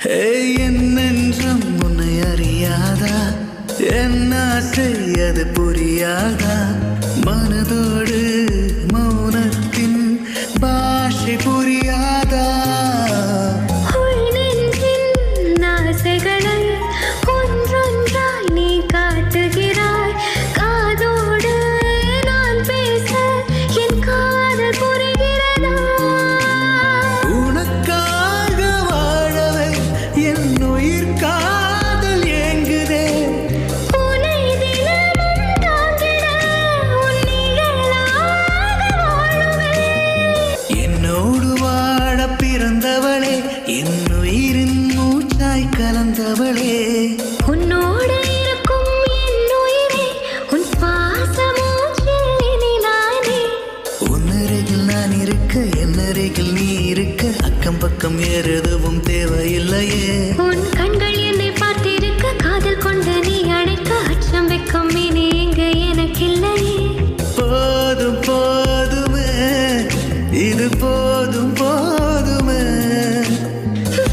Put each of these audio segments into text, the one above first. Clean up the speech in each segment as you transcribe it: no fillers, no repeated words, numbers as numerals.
என்னென்றும் உன்னை அறியாதா, என்ன செய்யது புரியாதா, மனதோடு மௌனத்தின் பாஷை புரியாதா. ஆசைகளை ஒன்றொன்றாய் நீ காட்டுகிறாய், காதோடு நான் பேச என் காதல் புரிகிறதா. உனக்காக வாழவே என் உயிர் காதல் ஏங்குதே. உன்னை தினமும் தாங்கிட உன் நிழலாக வாழுவேன். என்னோடு வாழ பிறந்தவளே, என் உயிரின் மூச்சாய் கலந்தவளே. உன்னோடு இருக்கும் என் உயிரே, உன் சுவாச மூச்சில் இனி நானே. உன்னருகில் நான் இருக்க, என் அருகில் நீ இருக்க, அக்கம் பக்கம் எதுவும் தேவையில்லையே. உன் கண்கள் என்னை பார்த்திருக்க, காதல் கொண்டு நீ அழைக்க, அச்சம் வெக்கம் இனி இங்கு எனக்கில்லையே. போதும் போதுமே, இது போதும் போதுமே.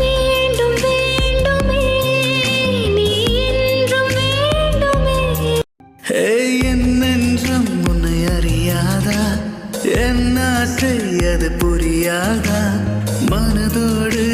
வேண்டும் வேண்டுமே, நீ என்றும் வேண்டுமே. என்னென்றும் உன்னை அறியாதா, என்ன செய்யது புரியாதா, மனதோடு